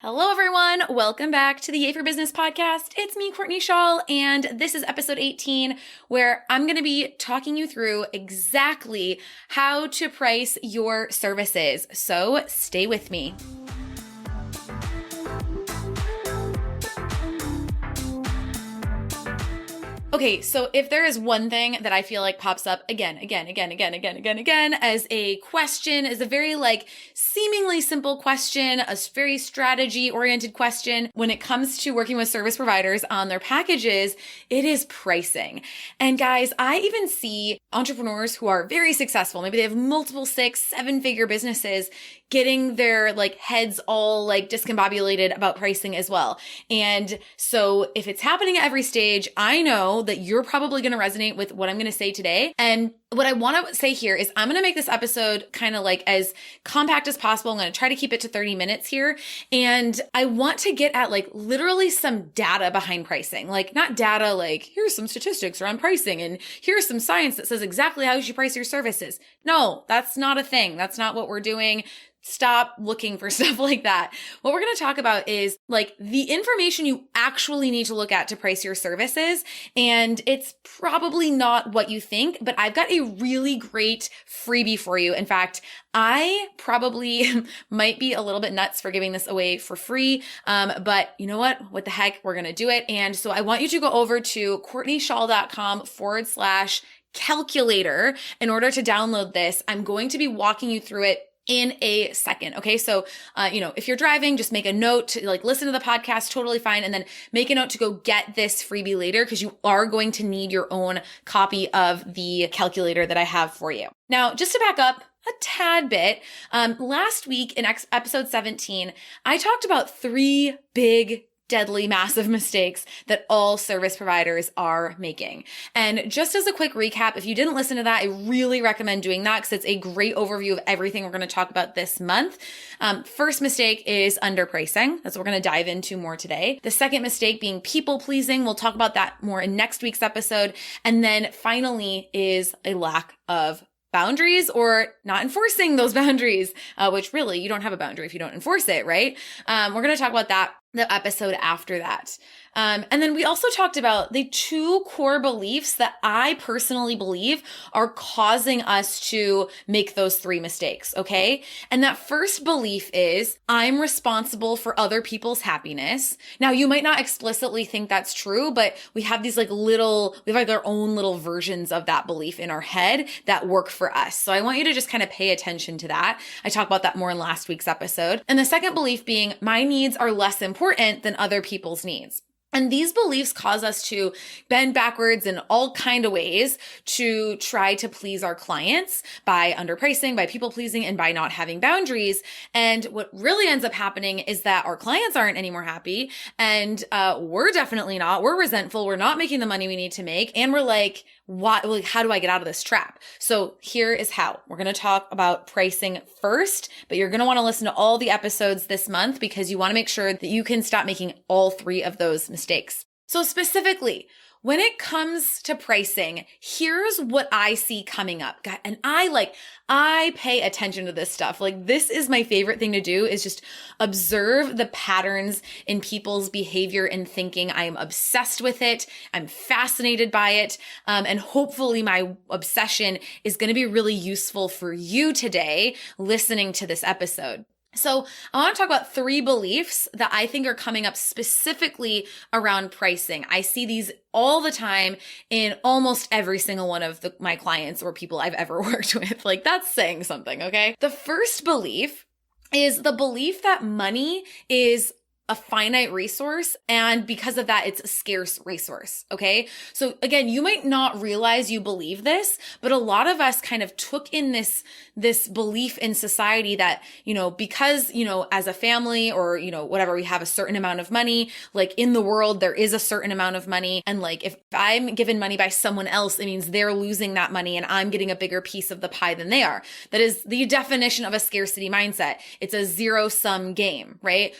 Hello, everyone. Welcome back to the Yay for Business podcast. It's me, Courtney Shaw, and this is episode 18, where I'm going to be talking you through exactly how to price your services. So stay with me. Okay, so if there is one thing that I feel like pops up again as a question, as a very seemingly simple question, a very strategy-oriented question when it comes to working with service providers on their packages, it is pricing. And guys, I even see entrepreneurs who are very successful, maybe they have multiple 6, 7-figure businesses, getting their heads all discombobulated about pricing as well. And so if it's happening at every stage, I know that you're probably going to resonate with what I'm going to say today. And what I want to say here is I'm going to make this episode kind of as compact as possible. I'm going to try to keep it to 30 minutes here. And I want to get at literally some data behind pricing. Not data here's some statistics around pricing and here's some science that says exactly how you should price your services. No, that's not a thing. That's not what we're doing. Stop looking for stuff like that. What we're going to talk about is the information you actually need to look at to price your services. And it's probably not what you think, but I've got a really great freebie for you. In fact, I probably might be a little bit nuts for giving this away for free. But you know what? What the heck? We're going to do it. And so I want you to go over to CourtneyShaw.com/calculator in order to download this. I'm going to be walking you through it in a second. Okay. So, if you're driving, just make a note to listen to the podcast, totally fine. And then make a note to go get this freebie later because you are going to need your own copy of the calculator that I have for you. Now, just to back up a tad bit, last week in episode 17, I talked about 3 big deadly, massive mistakes that all service providers are making. And just as a quick recap, if you didn't listen to that, I really recommend doing that because it's a great overview of everything we're going to talk about this month. First mistake is underpricing. That's what we're going to dive into more today. The second mistake being people pleasing. We'll talk about that more in next week's episode. And then finally is a lack of boundaries or not enforcing those boundaries, which really you don't have a boundary if you don't enforce it, right? We're going to talk about that the episode after that. And then we also talked about the 2 core beliefs that I personally believe are causing us to make those 3 mistakes, okay? And that first belief is I'm responsible for other people's happiness. Now, you might not explicitly think that's true, but we have these we have our own little versions of that belief in our head that work for us. So I want you to just kind of pay attention to that. I talked about that more in last week's episode. And the second belief being my needs are less important than other people's needs. And these beliefs cause us to bend backwards in all kind of ways to try to please our clients by underpricing, by people pleasing, and by not having boundaries. And what really ends up happening is that our clients aren't any more happy, and we're definitely not. We're resentful. We're not making the money we need to make, and we're how do I get out of this trap? So here is how. We're going to talk about pricing first, but you're going to want to listen to all the episodes this month because you want to make sure that you can stop making all 3 of those mistakes. So specifically, when it comes to pricing, here's what I see coming up. And I pay attention to this stuff. This is my favorite thing to do is just observe the patterns in people's behavior and thinking. I am obsessed with it. I'm fascinated by it. And hopefully my obsession is going to be really useful for you today listening to this episode. So I want to talk about 3 beliefs that I think are coming up specifically around pricing. I see these all the time in almost every single one of my clients or people I've ever worked with. That's saying something, okay? The first belief is the belief that money is a finite resource, and because of that, it's a scarce resource, okay? So again, you might not realize you believe this, but a lot of us kind of took in this belief in society that, because, as a family or, whatever, we have a certain amount of money, in the world, there is a certain amount of money. And if I'm given money by someone else, it means they're losing that money and I'm getting a bigger piece of the pie than they are. That is the definition of a scarcity mindset. It's a zero-sum game, right?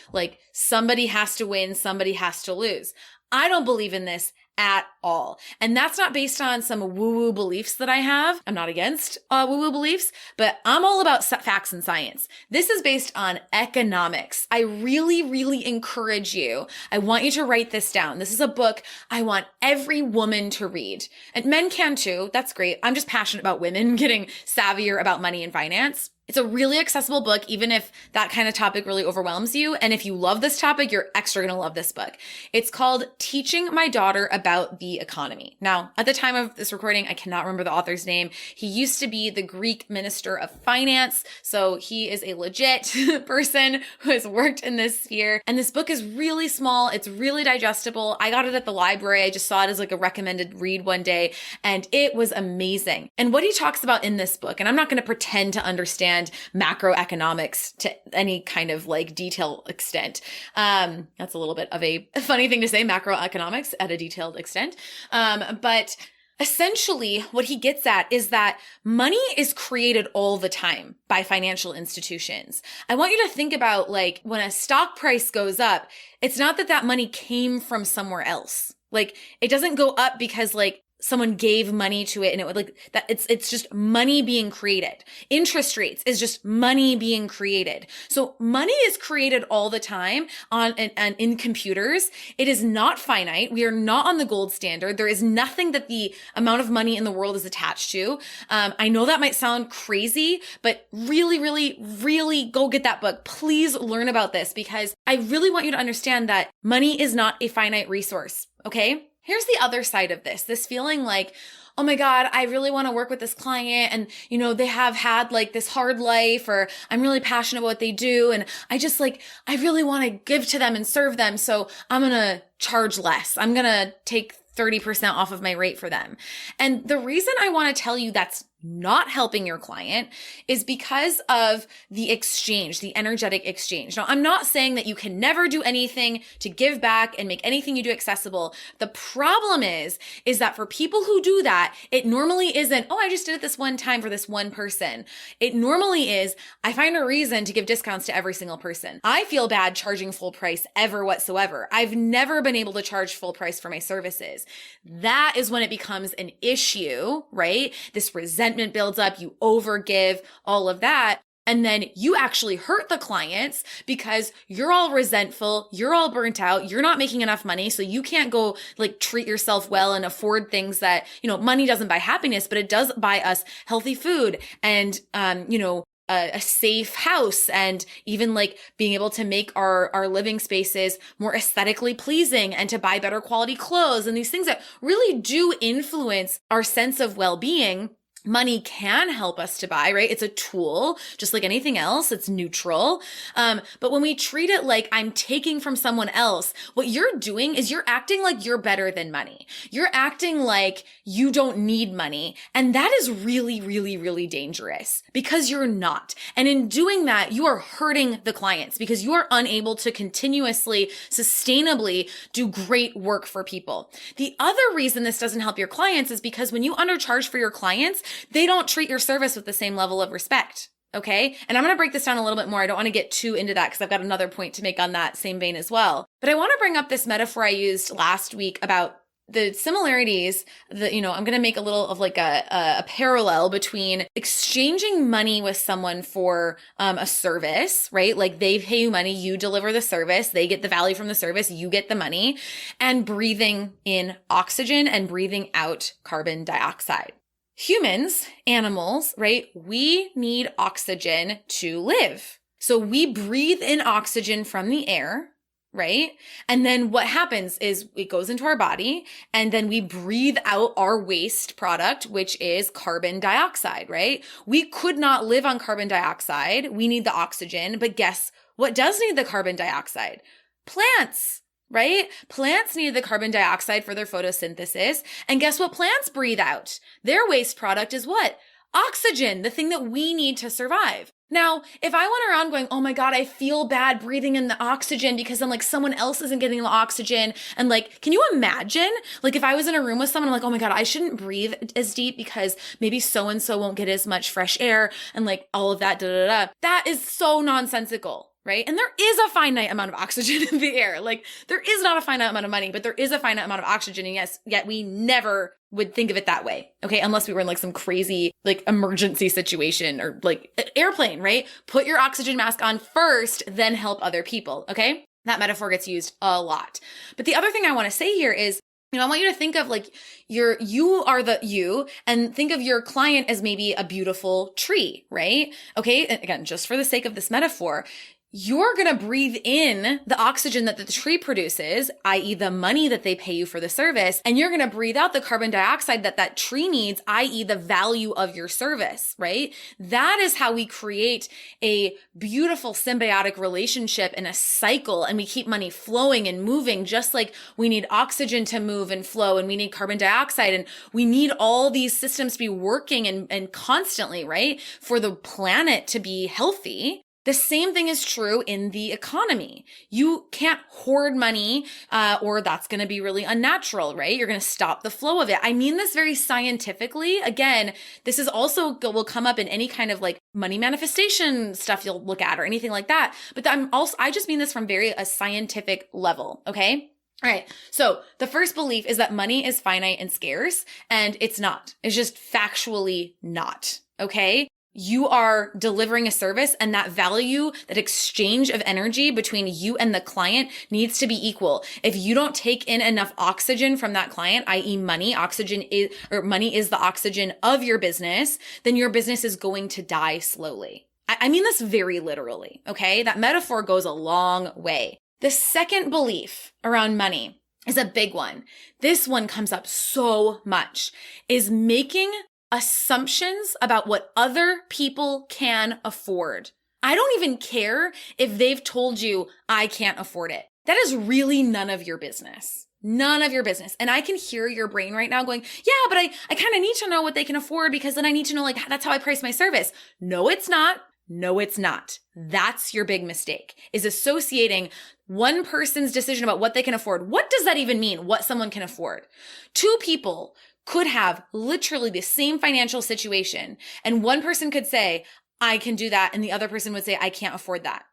Somebody has to win, somebody has to lose. I don't believe in this at all. And that's not based on some woo-woo beliefs that I have. I'm not against woo-woo beliefs, but I'm all about facts and science. This is based on economics. I really, really encourage you. I want you to write this down. This is a book I want every woman to read. And men can too. That's great. I'm just passionate about women getting savvier about money and finance. It's a really accessible book, even if that kind of topic really overwhelms you. And if you love this topic, you're extra going to love this book. It's called Teaching My Daughter About the Economy. Now, at the time of this recording, I cannot remember the author's name. He used to be the Greek Minister of Finance. So he is a legit person who has worked in this sphere. And this book is really small. It's really digestible. I got it at the library. I just saw it as like a recommended read one day, and it was amazing. And what he talks about in this book, and I'm not going to pretend to understand macroeconomics to any kind of like detailed extent. That's a little bit of a funny thing to say, macroeconomics at a detailed extent. But essentially what he gets at is that money is created all the time by financial institutions. I want you to think about like when a stock price goes up, it's not that that money came from somewhere else. Like it doesn't go up because like someone gave money to it and it would like that. It's just money being created. Interest rates is just money being created. So money is created all the time on and in computers. It is not finite. We are not on the gold standard. There is nothing that the amount of money in the world is attached to. I know that might sound crazy, but really, really, really go get that book. Please learn about this because I really want you to understand that money is not a finite resource. Okay? Here's the other side of this feeling like, oh my God, I really want to work with this client and, you know, they have had like this hard life or I'm really passionate about what they do. And I just like, I really want to give to them and serve them. So I'm going to charge less. I'm going to take 30% off of my rate for them. And the reason I want to tell you that's not helping your client is because of the exchange, the energetic exchange. Now, I'm not saying that you can never do anything to give back and make anything you do accessible. The problem is that for people who do that, it normally isn't, oh, I just did it this one time for this one person. It normally is, I find a reason to give discounts to every single person. I feel bad charging full price ever whatsoever. I've never been able to charge full price for my services. That is when it becomes an issue, right? This resentment builds up, you overgive, all of that. And then you actually hurt the clients because you're all resentful, you're all burnt out, you're not making enough money. So you can't go like treat yourself well and afford things that, you know, money doesn't buy happiness, but it does buy us healthy food and, a safe house and even like being able to make our living spaces more aesthetically pleasing and to buy better quality clothes and these things that really do influence our sense of well-being. Money can help us to buy, right? It's a tool, just like anything else. It's neutral. But when we treat it like I'm taking from someone else, what you're doing is you're acting like you're better than money. You're acting like you don't need money. And that is really, really, really dangerous because you're not. And in doing that, you are hurting the clients because you are unable to continuously, sustainably do great work for people. The other reason this doesn't help your clients is because when you undercharge for your clients, they don't treat your service with the same level of respect. Okay. And I'm going to break this down a little bit more. I don't want to get too into that because I've got another point to make on that same vein as well. But I want to bring up this metaphor I used last week about the similarities that, I'm going to make a little of like a parallel between exchanging money with someone for a service, right? Like they pay you money, you deliver the service, they get the value from the service, you get the money, and breathing in oxygen and breathing out carbon dioxide. Humans, animals, right? We need oxygen to live. So we breathe in oxygen from the air, right? And then what happens is it goes into our body and then we breathe out our waste product, which is carbon dioxide, right? We could not live on carbon dioxide. We need the oxygen, but guess what does need the carbon dioxide? Plants. Right? Plants need the carbon dioxide for their photosynthesis. And guess what plants breathe out? Their waste product is what? Oxygen, the thing that we need to survive. Now, if I went around going, oh my God, I feel bad breathing in the oxygen because then like someone else isn't getting the oxygen. And like, can you imagine? Like if I was in a room with someone, I'm like, oh my God, I shouldn't breathe as deep because maybe so-and-so won't get as much fresh air and like all of that, That is so nonsensical. right? And there is a finite amount of oxygen in the air. Like there is not a finite amount of money, but there is a finite amount of oxygen. And yes, yet we never would think of it that way. Okay. Unless we were in like some crazy like emergency situation or like airplane, right? Put your oxygen mask on first, then help other people. Okay. That metaphor gets used a lot. But the other thing I want to say here is, I want you to think of like you are the you, and think of your client as maybe a beautiful tree, right? Okay. And again, just for the sake of this metaphor, you're going to breathe in the oxygen that the tree produces, i.e. the money that they pay you for the service, and you're going to breathe out the carbon dioxide that that tree needs, i.e. the value of your service, right? That is how we create a beautiful symbiotic relationship and a cycle, and we keep money flowing and moving, just like we need oxygen to move and flow, and we need carbon dioxide, and we need all these systems to be working and constantly, right? For the planet to be healthy. The same thing is true in the economy. You can't hoard money, or that's going to be really unnatural, right? You're going to stop the flow of it. I mean this very scientifically. Again, this is also will come up in any kind of like money manifestation stuff you'll look at or anything like that. But I just mean this from a scientific level. Okay. All right. So the first belief is that money is finite and scarce, and it's not. It's just factually not. Okay. You are delivering a service, and that value, that exchange of energy between you and the client needs to be equal. If you don't take in enough oxygen from that client, i.e. money, money is the oxygen of your business, then your business is going to die slowly. I mean this very literally. Okay. That metaphor goes a long way. The second belief around money is a big one. This one comes up so much, is making assumptions about what other people can afford. I don't even care if they've told you I can't afford it. That is really none of your business. None of your business. And I can hear your brain right now going, yeah, but I kind of need to know what they can afford, because then I need to know, like, that's how I price my service. No, it's not. No, it's not. That's your big mistake, is associating one person's decision about what they can afford. What does that even mean? What someone can afford? Two people could have literally the same financial situation, and one person could say, I can do that, and the other person would say, I can't afford that.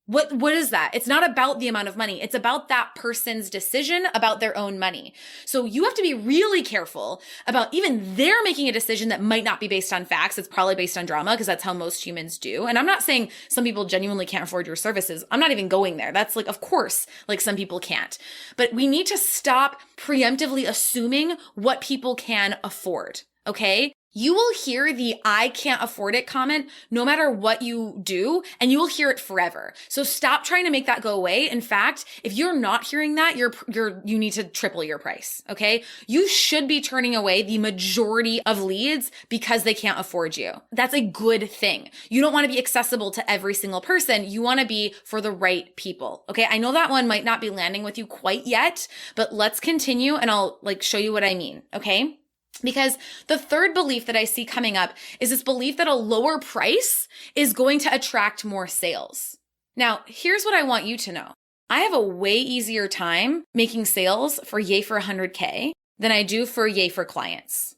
What is that? It's not about the amount of money. It's about that person's decision about their own money. So you have to be really careful about even they're making a decision that might not be based on facts. It's probably based on drama, because that's how most humans do. And I'm not saying some people genuinely can't afford your services. I'm not even going there. That's like, of course, like some people can't. But we need to stop preemptively assuming what people can afford. Okay? You will hear the I can't afford it comment no matter what you do, and you will hear it forever. So stop trying to make that go away. In fact, if you're not hearing that, you need to triple your price. Okay. You should be turning away the majority of leads because they can't afford you. That's a good thing. You don't want to be accessible to every single person. You want to be for the right people. Okay. I know that one might not be landing with you quite yet, but let's continue and I'll show you what I mean. Okay. Because the third belief that I see coming up is this belief that a lower price is going to attract more sales. Now, here's what I want you to know. I have a way easier time making sales for Yay for 100K than I do for Yay for clients.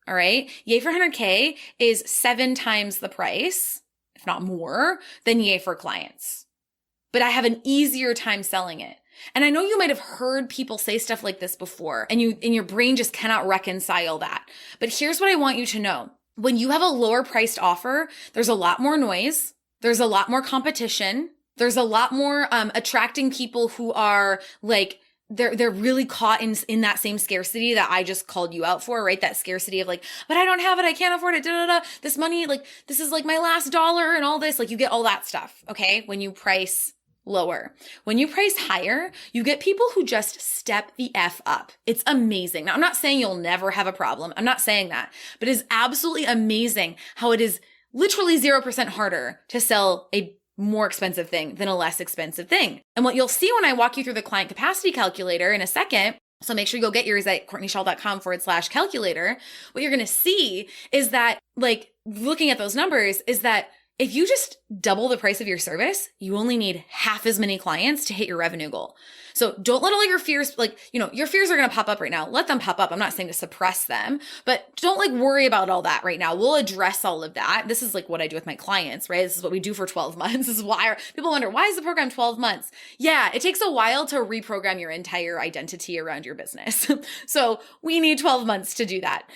All right. Yay for 100K is 7 times the price, if not more, than Yay for clients. But I have an easier time selling it. And I know you might have heard people say stuff like this before, and your brain just cannot reconcile that. But here's what I want you to know. When you have a lower priced offer, there's a lot more noise. There's a lot more competition. There's a lot more attracting people who are like, they're really caught in that same scarcity that I just called you out for, right? That scarcity of like, but I don't have it. I can't afford it. This money, this is my last dollar and all this. You get all that stuff. Okay. When you price lower. When you price higher, you get people who just step the F up. It's amazing. Now, I'm not saying you'll never have a problem. I'm not saying that, but it is absolutely amazing how it is literally 0% harder to sell a more expensive thing than a less expensive thing. And what you'll see when I walk you through the client capacity calculator in a second, so make sure you go get yours at CourtneyShaw.com/calculator. What you're going to see is that looking at those numbers is that if you just double the price of your service, you only need half as many clients to hit your revenue goal. So don't let all your fears, your fears are going to pop up right now. Let them pop up. I'm not saying to suppress them, but don't worry about all that right now. We'll address all of that. This is what I do with my clients, right? This is what we do for 12 months. This is why people wonder, why is the program 12 months? Yeah, it takes a while to reprogram your entire identity around your business. So we need 12 months to do that.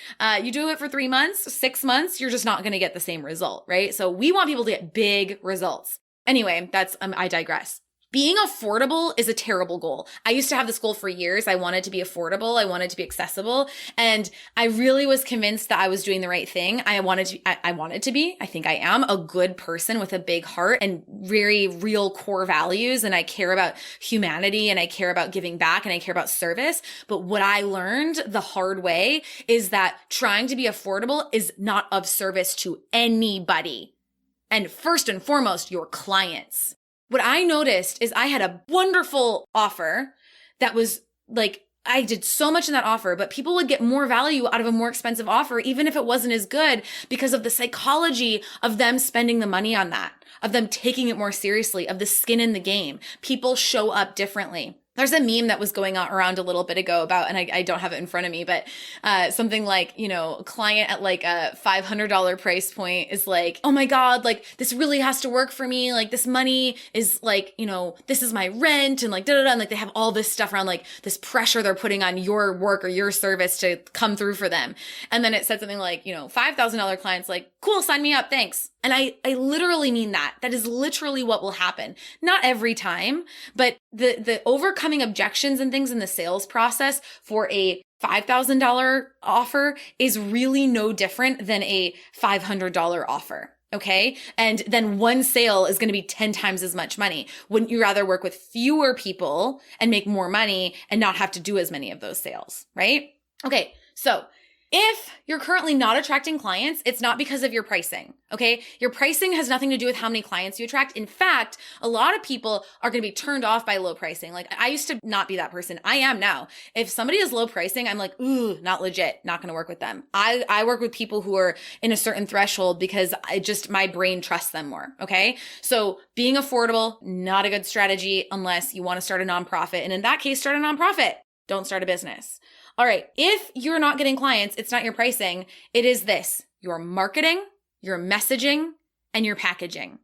You do it for 3 months, 6 months, you're just not going to get the same result, right? So we want people to get big results. Anyway, I digress. Being affordable is a terrible goal. I used to have this goal for years. I wanted to be affordable. I wanted to be accessible. And I really was convinced that I was doing the right thing. I wanted to be, I think I am a good person with a big heart and very real core values. And I care about humanity and I care about giving back and I care about service. But what I learned the hard way is that trying to be affordable is not of service to anybody. And first and foremost, your clients. What I noticed is I had a wonderful offer that was I did so much in that offer, but people would get more value out of a more expensive offer, even if it wasn't as good, because of the psychology of them spending the money on that, of them taking it more seriously, of the skin in the game. People show up differently. There's a meme that was going around a little bit ago about, and I don't have it in front of me, but something a client at a $500 price point is oh my God, this really has to work for me. This money is this is my rent and da-da-da. And they have all this stuff around this pressure they're putting on your work or your service to come through for them. And then it said something $5,000 clients cool, sign me up, thanks. And I literally mean that. That is literally what will happen. Not every time, but the overcoming objections and things in the sales process for a $5,000 offer is really no different than a $500 offer. Okay. And then one sale is going to be 10 times as much money. Wouldn't you rather work with fewer people and make more money and not have to do as many of those sales? Right? Okay. So if you're currently not attracting clients, it's not because of your pricing, okay? Your pricing has nothing to do with how many clients you attract. In fact, a lot of people are going to be turned off by low pricing. I used to not be that person. I am now. If somebody is low pricing, I'm ooh, not legit, not going to work with them. I work with people who are in a certain threshold because my brain trusts them more, okay? So being affordable, not a good strategy unless you want to start a nonprofit. And in that case, start a nonprofit. Don't start a business. All right. If you're not getting clients, it's not your pricing. It is your marketing, your messaging, and your packaging.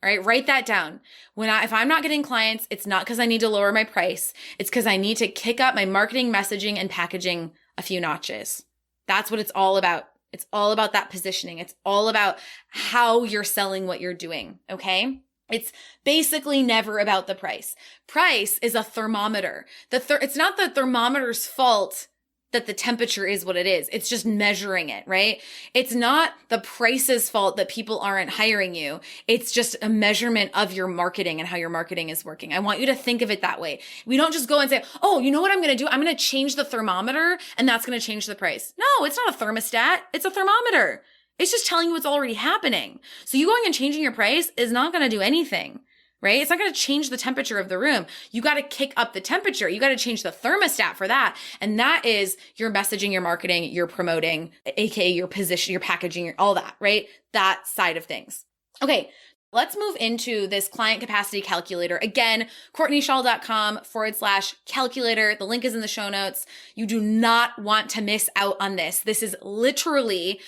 All right. Write that down. If I'm not getting clients, it's not because I need to lower my price. It's because I need to kick up my marketing, messaging, and packaging a few notches. That's what it's all about. It's all about that positioning. It's all about how you're selling what you're doing. Okay. It's basically never about the price. Price is a thermometer. It's not the thermometer's fault that the temperature is what it is. It's just measuring it, right? It's not the price's fault that people aren't hiring you. It's just a measurement of your marketing and how your marketing is working. I want you to think of it that way. We don't just go and say, oh, you know what I'm going to do? I'm going to change the thermometer and that's going to change the price. No, it's not a thermostat. It's a thermometer. It's just telling you what's already happening. So you going and changing your price is not going to do anything. Right? It's not going to change the temperature of the room. You got to kick up the temperature. You got to change the thermostat for that. And that is your messaging, your marketing, your promoting, aka your position, your packaging, all that, right? That side of things. Okay. Let's move into this client capacity calculator. Again, CourtneyShaw.com/calculator. The link is in the show notes. You do not want to miss out on this. This is literally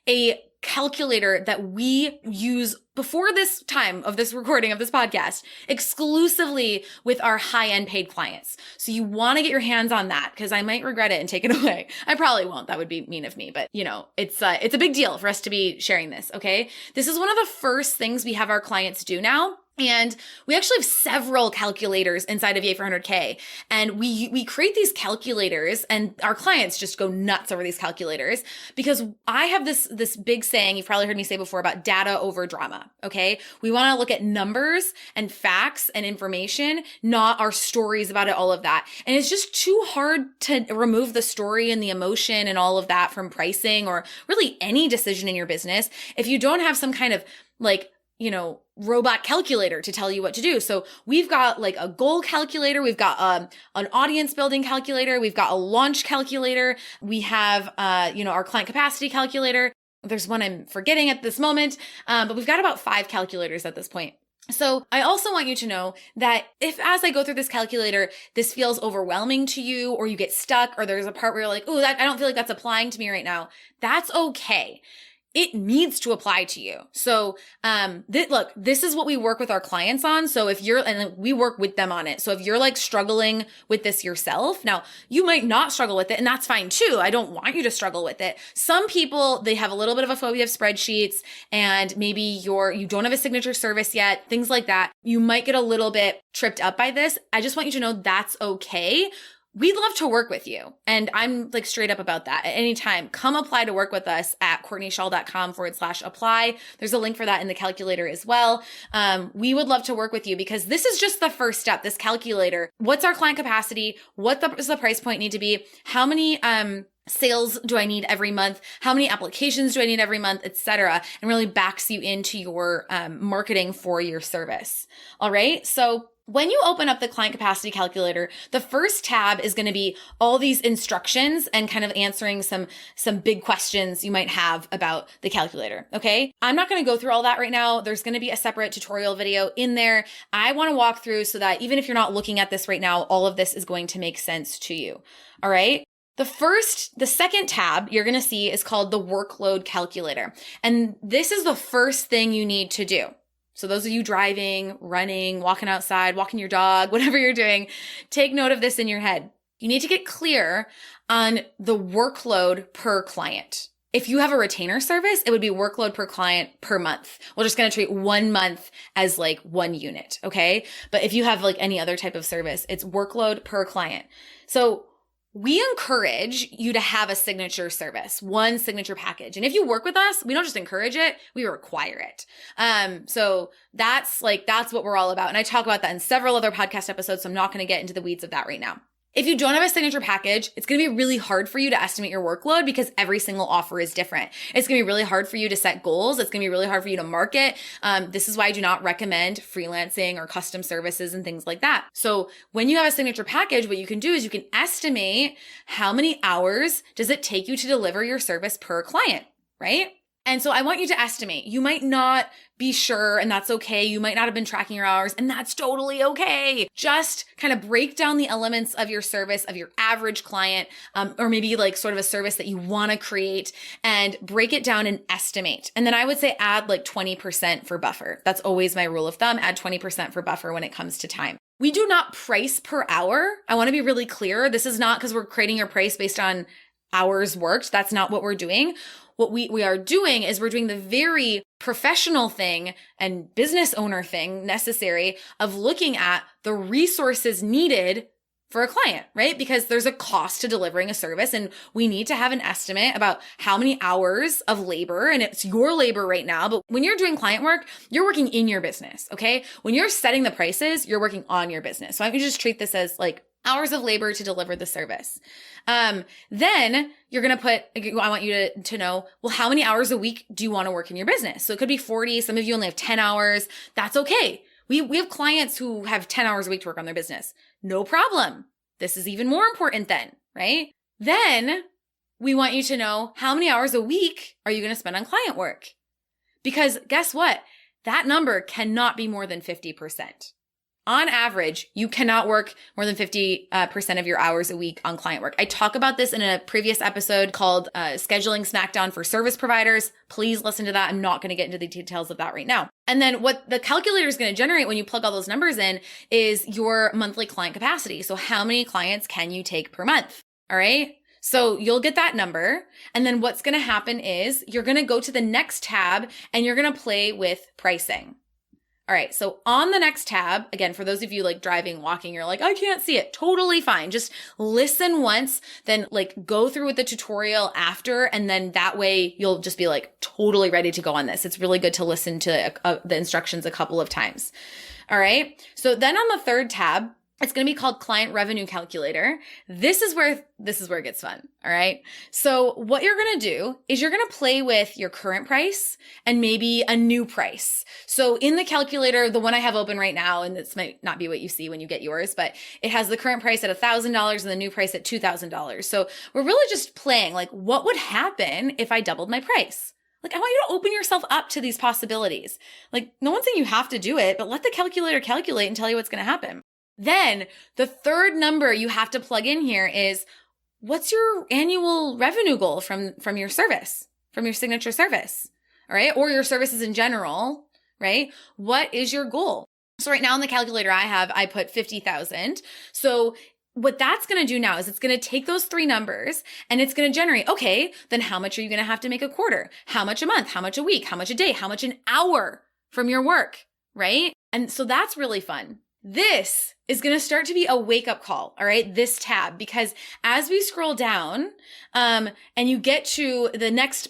a calculator that we use before this time of this recording of this podcast exclusively with our high-end paid clients. So you want to get your hands on that because I might regret it and take it away. I probably won't. That would be mean of me, but it's a big deal for us to be sharing this. Okay. This is one of the first things we have our clients do now. And we actually have several calculators inside of Yay for 100K. And we create these calculators and our clients just go nuts over these calculators because I have this big saying you've probably heard me say before about data over drama. Okay. We want to look at numbers and facts and information, not our stories about it, all of that. And it's just too hard to remove the story and the emotion and all of that from pricing or really any decision in your business if you don't have some kind of robot calculator to tell you what to do. So we've got a goal calculator. We've got an audience building calculator. We've got a launch calculator. We have, our client capacity calculator. There's one I'm forgetting at this moment, but we've got about 5 calculators at this point. So I also want you to know that if as I go through this calculator, this feels overwhelming to you, or you get stuck, or there's a part where you're like, oh, I don't feel like that's applying to me right now, that's okay. It needs to apply to you. So, look, this is what we work with our clients on. So and we work with them on it. So if you're like struggling with this yourself, now you might not struggle with it, and that's fine too. I don't want you to struggle with it. Some people, they have a little bit of a phobia of spreadsheets, and maybe you don't have a signature service yet, things like that. You might get a little bit tripped up by this. I just want you to know that's okay. We'd love to work with you. And I'm like straight up about that at any time. Come apply to work with us at CourtneyShaw.com/apply. There's a link for that in the calculator as well. We would love to work with you because this is just the first step, this calculator. What's our client capacity? What does the price point need to be? How many, sales do I need every month? How many applications do I need every month, etc. And really backs you into your marketing for your service. All right. So when you open up the client capacity calculator, the first tab is going to be all these instructions and kind of answering some big questions you might have about the calculator. Okay. I'm not going to go through all that right now. There's going to be a separate tutorial video in there. I want to walk through so that even if you're not looking at this right now, all of this is going to make sense to you. All right. The second tab you're going to see is called the workload calculator. And this is the first thing you need to do. So those of you driving, running, walking outside, walking your dog, whatever you're doing, take note of this in your head. You need to get clear on the workload per client. If you have a retainer service, it would be workload per client per month. We're just going to treat 1 month as like 1 unit. Okay. But if you have like any other type of service, it's workload per client. So we encourage you to have a signature service, one signature package. And if you work with us, we don't just encourage it, we require it. So that's what we're all about. And I talk about that in several other podcast episodes, so I'm not going to get into the weeds of that right now. If you don't have a signature package, it's going to be really hard for you to estimate your workload because every single offer is different. It's going to be really hard for you to set goals. It's going to be really hard for you to market. This is why I do not recommend freelancing or custom services and things like that. So when you have a signature package, what you can do is you can estimate how many hours does it take you to deliver your service per client, right? And so I want you to estimate. You might not be sure, and that's okay. You might not have been tracking your hours, and that's totally okay. Just kind of break down the elements of your service, of your average client, or maybe like sort of a service that you want to create, and break it down and estimate. And then I would say add like 20% for buffer. That's always my rule of thumb. Add 20% for buffer when it comes to time. We do not price per hour. I want to be really clear. This is not because we're creating your price based on hours worked. That's not what we're doing. What we are doing is we're doing the very professional thing and business owner thing necessary of looking at the resources needed for a client, right? Because there's a cost to delivering a service, and we need to have an estimate about how many hours of labor, and it's your labor right now. But when you're doing client work, you're working in your business, okay? When you're setting the prices, you're working on your business. So I can just treat this as like hours of labor to deliver the service. Then you're going to I want you to know, well, how many hours a week do you want to work in your business? So it could be 40. Some of you only have 10 hours. That's okay. We have clients who have 10 hours a week to work on their business. No problem. This is even more important then, right? Then we want you to know how many hours a week are you going to spend on client work? Because guess what? That number cannot be more than 50%. On average, you cannot work more than 50% of your hours a week on client work. I talk about this in a previous episode called Scheduling Smackdown for Service Providers. Please listen to that. I'm not going to get into the details of that right now. And then what the calculator is going to generate when you plug all those numbers in is your monthly client capacity. So how many clients can you take per month? All right. So you'll get that number. And then what's going to happen is you're going to go to the next tab and you're going to play with pricing. All right. So on the next tab, again, for those of you like driving, walking, you're like, I can't see it. Totally fine. Just listen once, then like go through with the tutorial after. And then that way you'll just be like totally ready to go on this. It's really good to listen to the instructions a couple of times. All right. So then on the third tab, it's going to be called Client Revenue Calculator. This is where it gets fun. All right. So what you're going to do is you're going to play with your current price and maybe a new price. So in the calculator, the one I have open right now, and this might not be what you see when you get yours, but it has the current price at $1,000 and the new price at $2,000. So we're really just playing like, what would happen if I doubled my price? Like, I want you to open yourself up to these possibilities. Like, no one's saying you have to do it, but let the calculator calculate and tell you what's going to happen. Then the third number you have to plug in here is, what's your annual revenue goal from your service, from your signature service? All right. Or your services in general, right? What is your goal? So right now in the calculator I put 50,000. So what that's going to do now is it's going to take those three numbers and it's going to generate, okay, then how much are you going to have to make a quarter? How much a month? How much a week? How much a day? How much an hour from your work, right? And so that's really fun. This is going to start to be a wake-up call, all right, this tab, because as we scroll down and you get to the next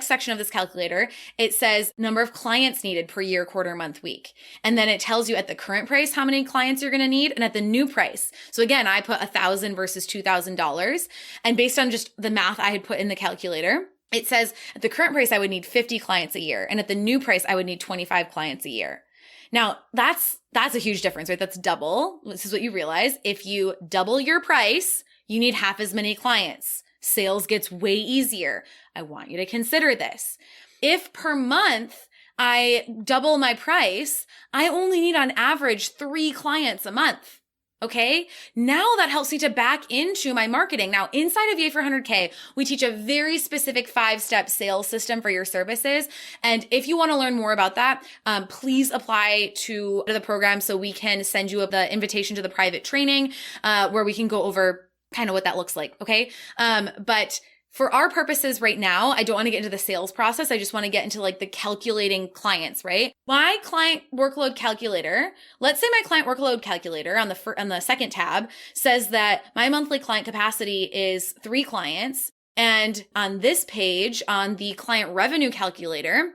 section of this calculator, it says number of clients needed per year, quarter, month, week. And then it tells you at the current price how many clients you're going to need and at the new price. So again, I put $1,000 versus $2,000. And based on just the math I had put in the calculator, it says at the current price, I would need 50 clients a year. And at the new price, I would need 25 clients a year. Now, that's a huge difference, right? That's double. This is what you realize. If you double your price, you need half as many clients. Sales gets way easier. I want you to consider this. If per month I double my price, I only need on average 3 clients a month. Okay. Now that helps me to back into my marketing. Now inside of Yay for 100K, we teach a very specific 5-step sales system for your services. And if you want to learn more about that, please apply to the program so we can send you the invitation to the private training, where we can go over kind of what that looks like. Okay. But for our purposes right now, I don't want to get into the sales process. I just want to get into like the calculating clients, right? My client workload calculator, let's say my client workload calculator on the second tab says that my monthly client capacity is 3 clients. And on this page, on the client revenue calculator,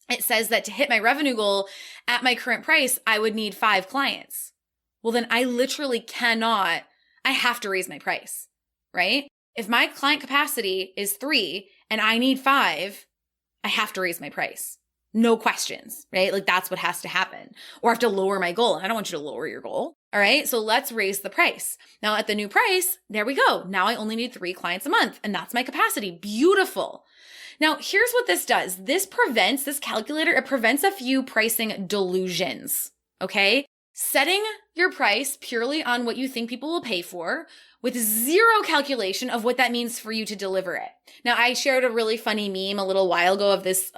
it says that to hit my revenue goal at my current price, I would need 5 clients. Well, then I literally I have to raise my price, right? If my client capacity is 3 and I need 5, I have to raise my price. No questions, right? Like that's what has to happen. Or I have to lower my goal. I don't want you to lower your goal. All right. So let's raise the price. Now at the new price, there we go. Now I only need 3 clients a month and that's my capacity. Beautiful. Now here's what this does. This calculator, it prevents a few pricing delusions. Okay. Setting your price purely on what you think people will pay for with zero calculation of what that means for you to deliver it. Now, I shared a really funny meme a little while ago of this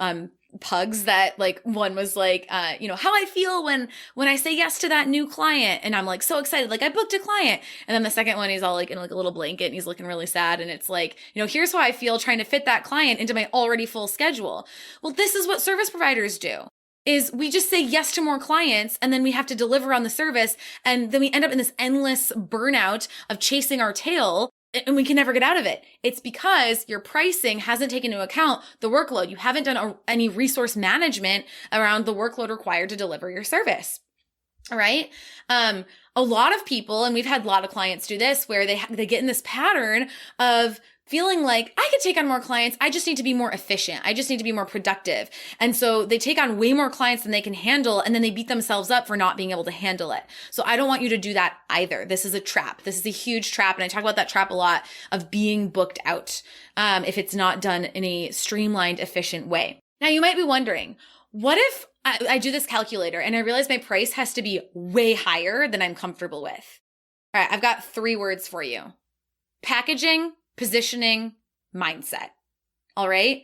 pugs that like one was like, how I feel when I say yes to that new client. And I'm like so excited, like I booked a client. And then the second one, he's all like in like a little blanket and he's looking really sad. And it's like, here's how I feel trying to fit that client into my already full schedule. Well, this is what service providers do. Is we just say yes to more clients and then we have to deliver on the service. And then we end up in this endless burnout of chasing our tail and we can never get out of it. It's because your pricing hasn't taken into account the workload. You haven't done any resource management around the workload required to deliver your service. All right. A lot of people, and we've had a lot of clients do this, where they get in this pattern of feeling like I could take on more clients. I just need to be more efficient. I just need to be more productive. And so they take on way more clients than they can handle. And then they beat themselves up for not being able to handle it. So I don't want you to do that either. This is a trap. This is a huge trap. And I talk about that trap a lot of being booked out if it's not done in a streamlined, efficient way. Now you might be wondering, what if I do this calculator and I realize my price has to be way higher than I'm comfortable with? All right, I've got 3 words for you. Packaging, positioning, mindset. All right.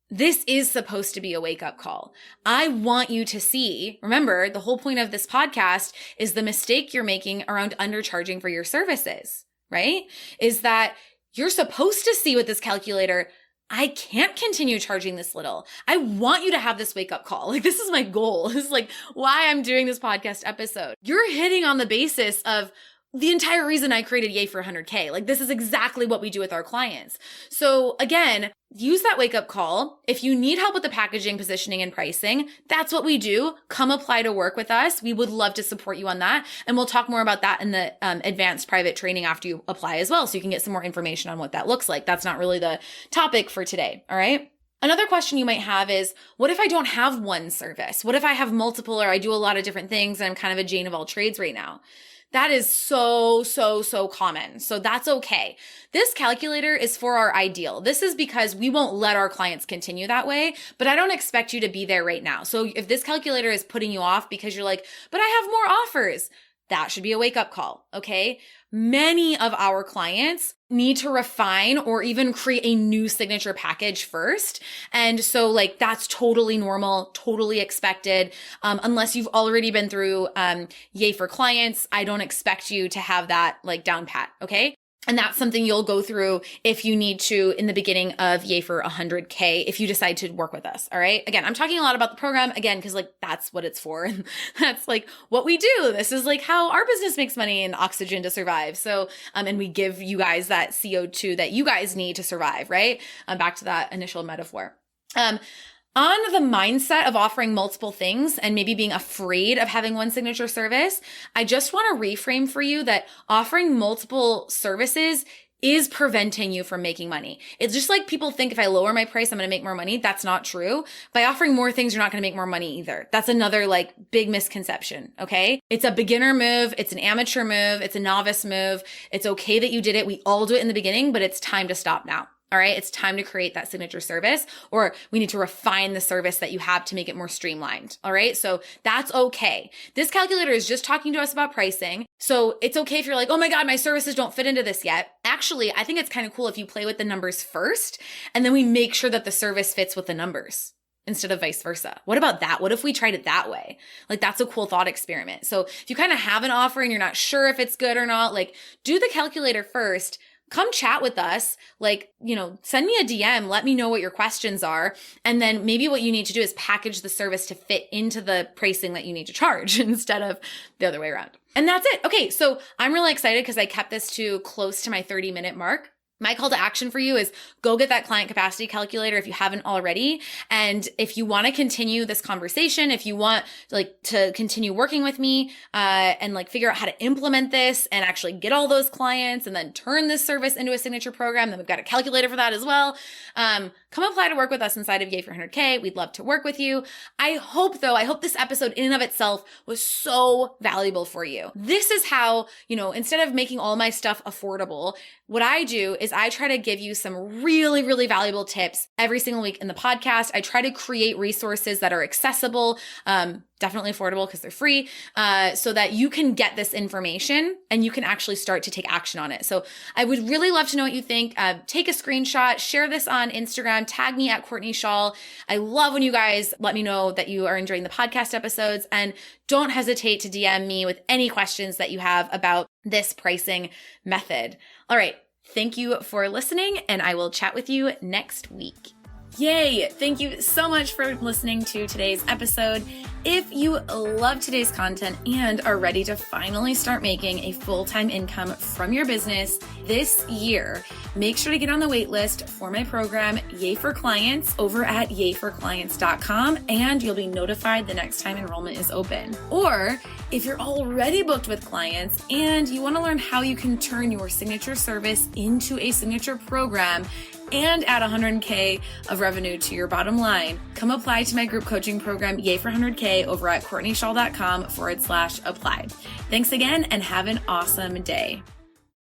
This is supposed to be a wake-up call. I want you to see, remember, the whole point of this podcast is the mistake you're making around undercharging for your services, right? Is that you're supposed to see with this calculator, I can't continue charging this little. I want you to have this wake-up call. Like, this is my goal. This is like why I'm doing this podcast episode. You're hitting on the basis of the entire reason I created Yay for 100K. Like, this is exactly what we do with our clients. So again, use that wake up call. If you need help with the packaging, positioning, and pricing, that's what we do. Come apply to work with us. We would love to support you on that. And we'll talk more about that in the advanced private training after you apply as well. So you can get some more information on what that looks like. That's not really the topic for today. All right. Another question you might have is, what if I don't have one service? What if I have multiple, or I do a lot of different things and I'm kind of a Jane of all trades right now? That is so common. So that's okay. This calculator is for our ideal. This is because we won't let our clients continue that way, but I don't expect you to be there right now. So if this calculator is putting you off because you're like, but I have more offers, that should be a wake-up call, okay? Many of our clients need to refine or even create a new signature package first. And so like that's totally normal, totally expected. Unless you've already been through Yay for Clients, I don't expect you to have that like down pat, okay? And that's something you'll go through if you need to in the beginning of Yay for 100K, if you decide to work with us. All right. Again, I'm talking a lot about the program again, because like that's what it's for. And that's like what we do. This is like how our business makes money and oxygen to survive. So, and we give you guys that CO2 that you guys need to survive, right? Back to that initial metaphor. On the mindset of offering multiple things and maybe being afraid of having one signature service, I just want to reframe for you that offering multiple services is preventing you from making money. It's just like people think if I lower my price, I'm going to make more money. That's not true. By offering more things, you're not going to make more money either. That's another like big misconception. Okay. It's a beginner move. It's an amateur move. It's a novice move. It's okay that you did it. We all do it in the beginning, but it's time to stop now. All right. It's time to create that signature service, or we need to refine the service that you have to make it more streamlined. All right. So that's okay. This calculator is just talking to us about pricing. So it's okay if you're like, oh my God, my services don't fit into this yet. Actually, I think it's kind of cool if you play with the numbers first, and then we make sure that the service fits with the numbers instead of vice versa. What about that? What if we tried it that way? Like that's a cool thought experiment. So if you kind of have an offer and you're not sure if it's good or not, like do the calculator first. Come chat with us, like, send me a DM, let me know what your questions are. And then maybe what you need to do is package the service to fit into the pricing that you need to charge instead of the other way around. And that's it. Okay. So I'm really excited because I kept this to close to my 30-minute mark. My call to action for you is go get that client capacity calculator if you haven't already. And if you want to continue this conversation, if you want to continue working with me, and figure out how to implement this and actually get all those clients and then turn this service into a signature program, then we've got a calculator for that as well. Come apply to work with us inside of Yay for 100K. We'd love to work with you. I hope this episode in and of itself was so valuable for you. This is how, instead of making all my stuff affordable, what I do is I try to give you some really, really valuable tips every single week in the podcast. I try to create resources that are accessible, definitely affordable because they're free, so that you can get this information and you can actually start to take action on it. So I would really love to know what you think. Take a screenshot, share this on Instagram, tag me at Courtney Shaw. I love when you guys let me know that you are enjoying the podcast episodes, and don't hesitate to DM me with any questions that you have about this pricing method. All right. Thank you for listening, and I will chat with you next week. Yay! Thank you so much for listening to today's episode. If you love today's content and are ready to finally start making a full-time income from your business this year, make sure to get on the wait list for my program, Yay for Clients, over at yayforclients.com, and you'll be notified the next time enrollment is open. Or if you're already booked with clients and you want to learn how you can turn your signature service into a signature program and add 100K of revenue to your bottom line, come apply to my group coaching program, Yay for 100K, over at CourtneyShaw.com/apply. Thanks again, and have an awesome day.